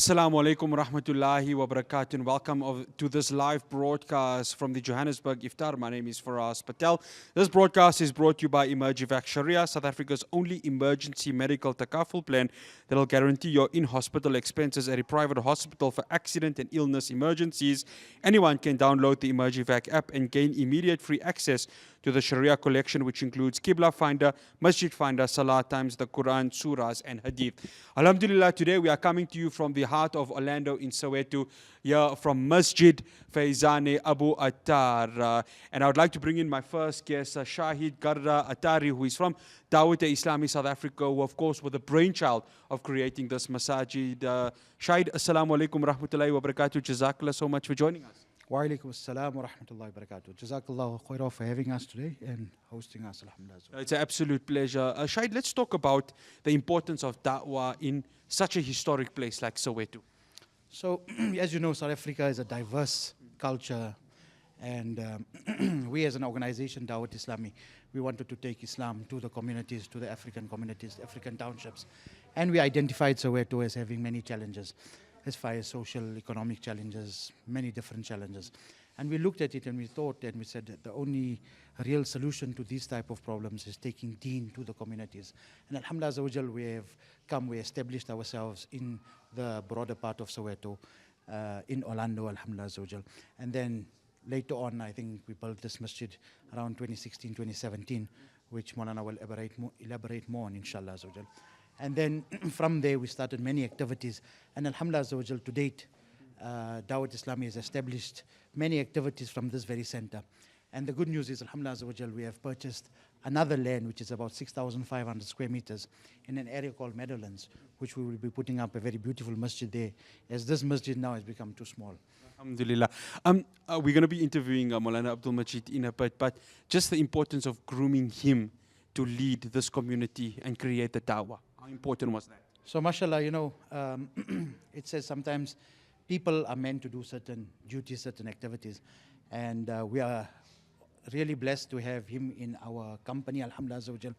Assalamu alaikum wa rahmatullahi wa barakatuh, and welcome to this live broadcast from the Johannesburg Iftar. My name is Fahraaz Patel. This broadcast is brought to you by Emergivac Sharia, South Africa's only emergency medical takaful plan that will guarantee your in-hospital expenses at a private hospital for accident and illness emergencies. Anyone can download the Emergivac app and gain immediate free access to the Sharia collection, which includes Qibla Finder, Masjid Finder, Salah Times, the Quran, Surahs, and Hadith. Alhamdulillah, today we are coming to you from the heart of Orlando in Soweto, here from Masjid Faizan-E-Abu Attaar. And I would like to bring in my first guest, Shahid Garra Attari, who is from Dawat-e-Islami South Africa, who of course were the brainchild of creating this masajid. Shahid, assalamu alaikum rahmatullahi wa barakatuh. Jazakallah so much for joining us. Wa alaikum assalam wa rahmatullahi wa barakatuh. Jazakallah khairah for having us today and hosting us. Alhamdulillah. It's an absolute pleasure. Shahid, let's talk about the importance of da'wah in such a historic place like Soweto. So, as you know, South Africa is a diverse culture, and we as an organization, Dawat Islami, we wanted to take Islam to the communities, to the African communities, African townships, and we identified Soweto as having many challenges as far as social, economic challenges, many different challenges. And we looked at it and we thought and we said that the only real solution to these type of problems is taking deen to the communities. And alhamdulillah, we established ourselves in the broader part of Soweto, in Orlando, alhamdulillah. And then later on, I think we built this masjid around 2016, 2017, which Maulana will elaborate more on, inshallah. And then from there, we started many activities. And alhamdulillah, to date, Dawat Islami has established many activities from this very center. And the good news is, alhamdulillah, we have purchased another land, which is about 6,500 square meters in an area called Meadowlands, which we will be putting up a very beautiful masjid there, as this masjid now has become too small. Alhamdulillah. We're going to be interviewing Maulana Abdul Majid in a bit, but just the importance of grooming him to lead this community and create the da'wah. How important was that? So, mashallah, it says sometimes people are meant to do certain duties, certain activities, and we are really blessed to have him in our company, alhamdulillah.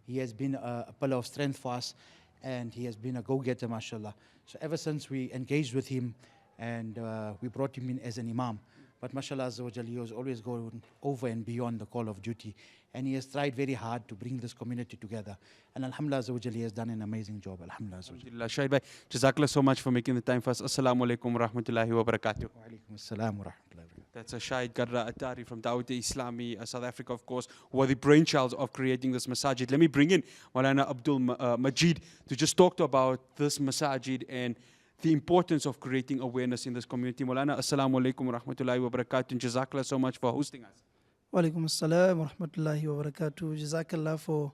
He has been a pillar of strength for us, and he has been a go-getter, mashallah. So ever since we engaged with him, and we brought him in as an imam, but mashallah, he was always going over and beyond the call of duty, and he has tried very hard to bring this community together. And alhamdulillah, he has done an amazing job, alhamdulillah. Shahid bhai, jazakallah so much for making the time for us. Assalamu alaikum wa rahmatullahi wa barakatuh. Wa alaikum assalam wa rahmatullahi wa barakatuh. That's Shahid Garra Attari from Dawat-e-Islami, South Africa, of course, who are the brainchilds of creating this masajid. Let me bring in Maulana Abdul Majid to just talk about this masajid and the importance of creating awareness in this community. Maulana, assalamu alaikum wa rahmatullahi wa barakatuh, and jazakallah so much for hosting us. Wa alaikum assalam wa rahmatullahi wa barakatuh. Jazakallah for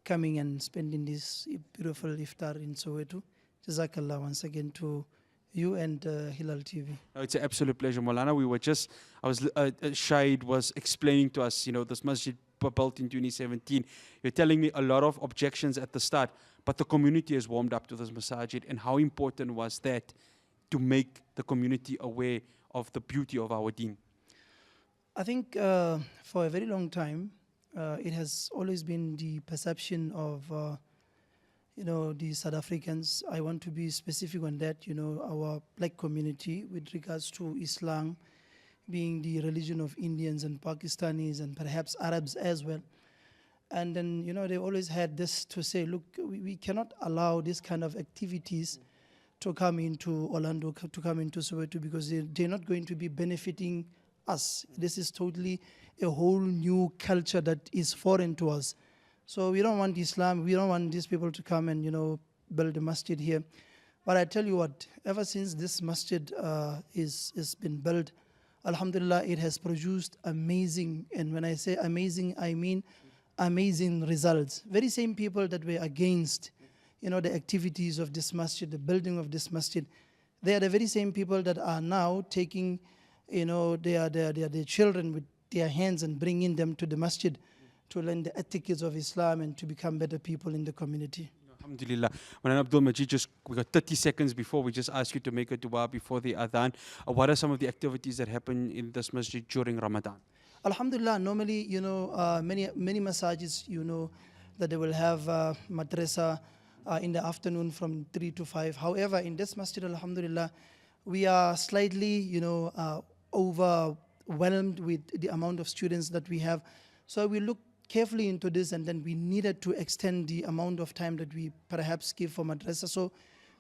coming and spending this beautiful iftar in Soweto. Jazakallah once again to you and Hilaal TV. No, it's an absolute pleasure, Maulana. Shahid was explaining to us, this masjid built in 2017. You're telling me a lot of objections at the start, but the community has warmed up to this masajid. And how important was that to make the community aware of the beauty of our deen? I think for a very long time, it has always been the perception of the South Africans. I want to be specific on that, our black community with regards to Islam being the religion of Indians and Pakistanis and perhaps Arabs as well. And then, they always had this to say, look, we cannot allow this kind of activities to come into Orlando, to come into Soweto, because they're not going to be benefiting us. This is totally a whole new culture that is foreign to us. So we don't want Islam, we don't want these people to come and, build a masjid here. But I tell you what, ever since this masjid is been built, alhamdulillah, it has produced amazing, and when I say amazing, I mean amazing results. Very same people that were against, the activities of this masjid, the building of this masjid, they are the very same people that are now taking, their children with their hands and bringing them to the masjid to learn the etiquettes of Islam and to become better people in the community. Alhamdulillah. Maulana Abdul Majid, we got 30 seconds before we just ask you to make a dua before the adhan. What are some of the activities that happen in this masjid during Ramadan? Alhamdulillah, normally, many masajids, that they will have madrasa, in the afternoon from 3 to 5. However, in this masjid, alhamdulillah, we are slightly, overwhelmed with the amount of students that we have. So we looked carefully into this, and then we needed to extend the amount of time that we perhaps give for madrasa. So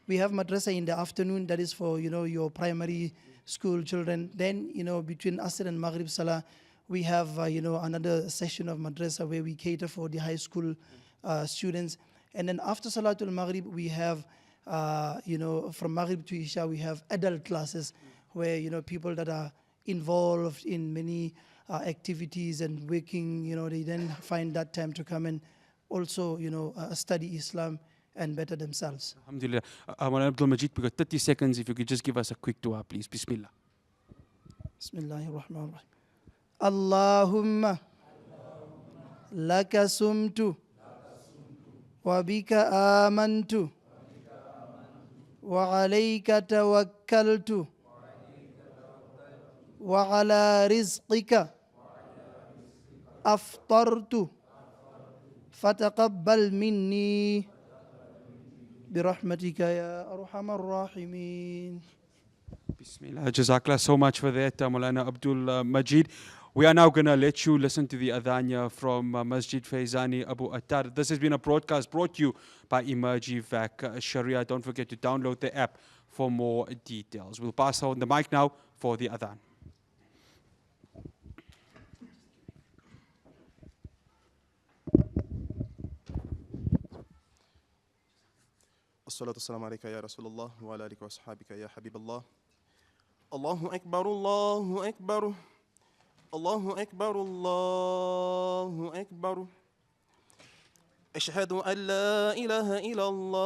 we have madrasa in the afternoon, that is for, your primary school children. Then, between Asr and Maghrib Salah, we have, another session of madrasa where we cater for the high school students. And then after Salatul Maghrib, we have, from Maghrib to Isha, we have adult classes where, people that are involved in many activities and working, they then find that time to come and also, study Islam and better themselves. Alhamdulillah. Maulana Abdul Majid, we got 30 seconds. If you could just give us a quick dua, please. Bismillah. Bismillahir Rahmanir Rahim. Allahumma laka sumtu wa bika amantu wa alayka tawakkaltu wa ala rizqika aftartu fataqabbal minni برحمتك يا أرحم الراحمين. Bismillah. Jazakallah so much for that, Maulana Abdul Majid. We are now going to let you listen to the adhan from Masjid Faizan-E-Abu Attaar. This has been a broadcast brought to you by Emergivac Sharia. Don't forget to download the app for more details. We'll pass on the mic now for the adhan. الصلاة والسلام عليك يا رسول الله وعلى آلك وأصحابك يا حبيب الله. الله أكبر الله أكبر الله أكبر الله أكبر. أشهد أن لا إله إلا الله.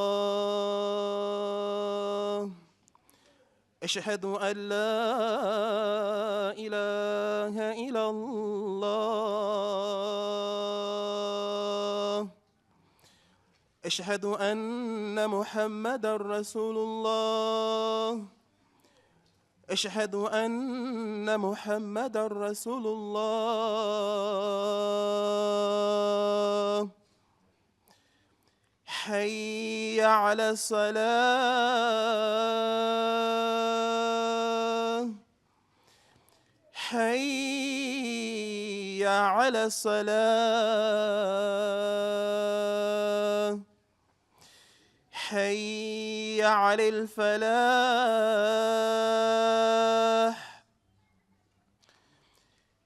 أشهد أن لا إله إلا الله. أشهد أن محمدا رسول الله. أشهد أن محمدا رسول الله. حي على الصلاة. حي على الصلاة. حي على الفلاح.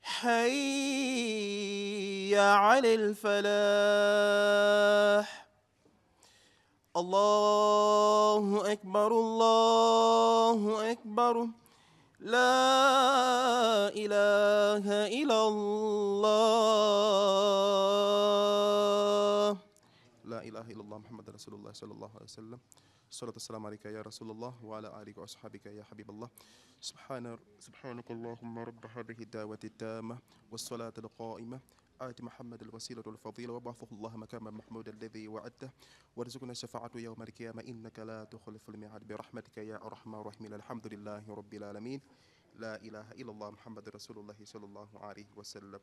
حي على الفلاح. الله أكبر الله أكبر. لا إله إلا الله. لا إله إلا الله محمد رسول الله صلى الله عليه وسلم. الصلاة والسلام عليك يا رسول الله وعلى آلك وأصحابك يا حبيب الله. سبحانك اللهم رب هذه الدعوة التامة والصلاة القائمة آت محمد الوسيلة والفضيلة وابعثه الله مكانا محمودا الذي وعدته وارزقنا الشفاعة يوم القيامة إنك لا تخلف الميعاد برحمتك يا أرحم الراحمين. الحمد لله رب العالمين. لا إله إلا الله محمد رسول الله صلى الله عليه وسلم.